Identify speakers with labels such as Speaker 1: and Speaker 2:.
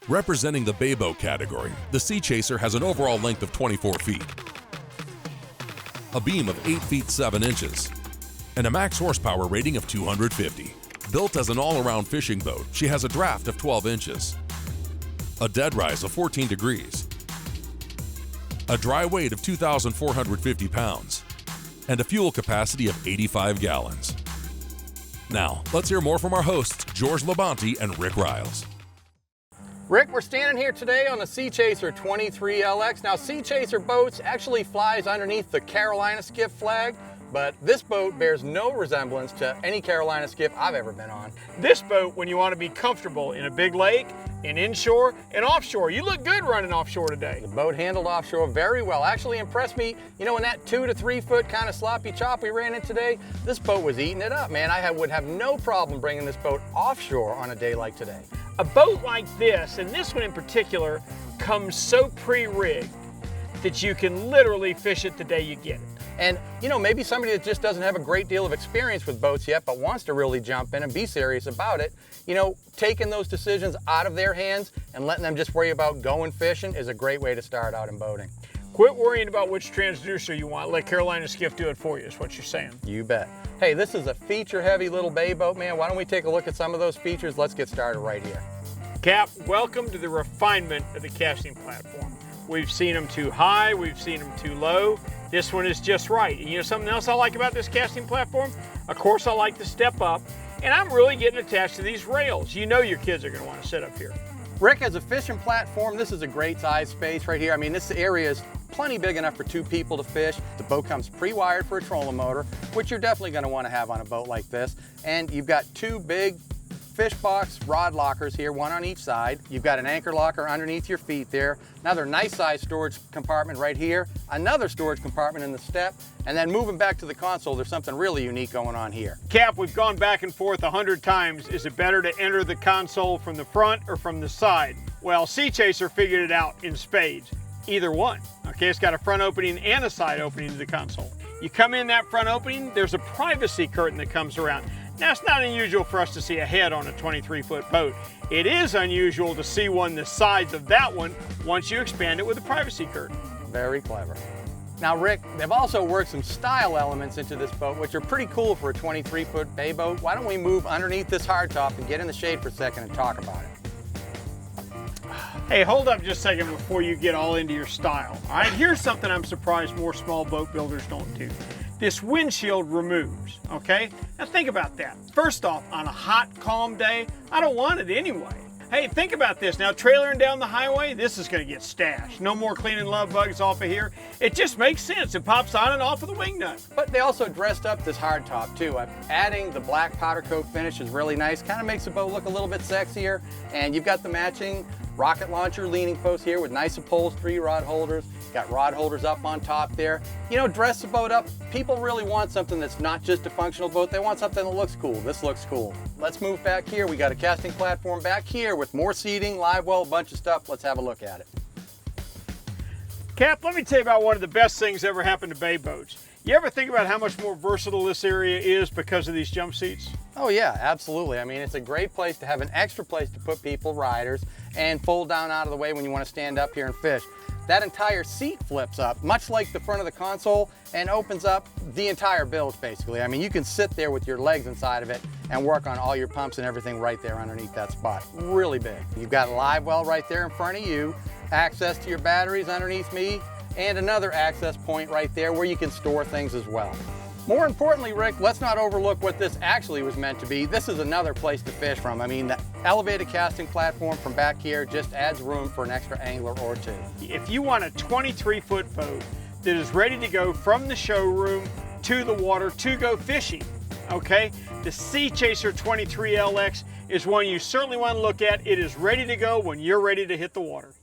Speaker 1: Representing the bay boat category, the Sea Chaser has an overall length of 24 feet, a beam of 8 feet 7 inches, and a max horsepower rating of 250. Built as an all-around fishing boat, she has a draft of 12 inches, a dead rise of 14 degrees, a dry weight of 2,450 pounds, and a fuel capacity of 85 gallons. Now, let's hear more from our hosts, George Labonte and Rick Riles.
Speaker 2: Rick, we're standing here today on the Sea Chaser 23LX. Now, Sea Chaser boats actually flies underneath the Carolina Skiff flag, but this boat bears no resemblance to any Carolina Skiff I've ever been on.
Speaker 3: This boat, when you want to be comfortable in a big lake, in inshore, and offshore. You look good running offshore today.
Speaker 2: The boat handled offshore very well. Actually impressed me, you know, in that 2 to 3 foot kind of sloppy chop we ran in today, this boat was eating it up, man. I would have no problem bringing this boat offshore on a day like today.
Speaker 3: A boat like this, and this one in particular, comes so pre-rigged that you can literally fish it the day you get it.
Speaker 2: And, you know, maybe somebody that just doesn't have a great deal of experience with boats yet, but wants to really jump in and be serious about it, you know, taking those decisions out of their hands and letting them just worry about going fishing is a great way to start out in boating.
Speaker 3: Quit worrying about which transducer you want. Let Carolina Skiff do it for you, is what you're saying.
Speaker 2: You bet. Hey, this is a feature-heavy little bay boat, man. Why don't we take a look at some of those features? Let's get started right here.
Speaker 3: Cap, welcome to the refinement of the casting platform. We've seen them too high, we've seen them too low. This one is just right. And you know something else I like about this casting platform? Of course, I like to step up, and I'm really getting attached to these rails. You know your kids are going to want to sit up here.
Speaker 2: Rick, as a fishing platform, this is a great size space right here. I mean, this area is plenty big enough for 2 people to fish. The boat comes pre-wired for a trolling motor, which you're definitely going to want to have on a boat like this. And you've got 2 big fish box rod lockers here, 1 on each side. You've got an anchor locker underneath your feet there. Another nice size storage compartment right here. Another storage compartment in the step. And then moving back to the console, there's something really unique going on here.
Speaker 3: Cap, we've gone back and forth 100 times. Is it better to enter the console from the front or from the side? Well, Sea Chaser figured it out in spades. Either one. Okay, it's got a front opening and a side opening to the console. You come in that front opening, there's a privacy curtain that comes around. Now, it's not unusual for us to see a head on a 23-foot boat. It is unusual to see one the size of that one once you expand it with a privacy curtain.
Speaker 2: Very clever. Now, Rick, they've also worked some style elements into this boat, which are pretty cool for a 23-foot bay boat. Why don't we move underneath this hardtop and get in the shade for a second and talk about it?
Speaker 3: Hey, hold up just a second before you get all into your style. All right, here's something I'm surprised more small boat builders don't do. This windshield removes, okay? Now think about that. First off, on a hot, calm day, I don't want it anyway. Hey, think about this. Now, trailering down the highway, this is gonna get stashed. No more cleaning love bugs off of here. It just makes sense. It pops on and off of the wing nut.
Speaker 2: But they also dressed up this hardtop too. Adding the black powder coat finish is really nice. Kind of makes the boat look a little bit sexier. And you've got the matching rocket launcher leaning post here with nice upholstery, rod holders. Got rod holders up on top there. You know, dress the boat up. People really want something that's not just a functional boat. They want something that looks cool. This looks cool. Let's move back here. We got a casting platform back here with more seating, live well, a bunch of stuff. Let's have a look at it.
Speaker 3: Cap, let me tell you about one of the best things ever happened to bay boats. You ever think about how much more versatile this area is because of these jump seats?
Speaker 2: Oh yeah, absolutely. I mean, it's a great place to have an extra place to put people, riders, and fold down out of the way when you want to stand up here and fish. That entire seat flips up, much like the front of the console, and opens up the entire bilge, basically. I mean, you can sit there with your legs inside of it and work on all your pumps and everything right there underneath that spot. Really big. You've got a live well right there in front of you, access to your batteries underneath me, and another access point right there where you can store things as well. More importantly, Rick, let's not overlook what this actually was meant to be. This is another place to fish from. I mean, the elevated casting platform from back here just adds room for an extra angler or 2.
Speaker 3: If you want a 23-foot boat that is ready to go from the showroom to the water to go fishing, okay, the Sea Chaser 23LX is one you certainly want to look at. It is ready to go when you're ready to hit the water.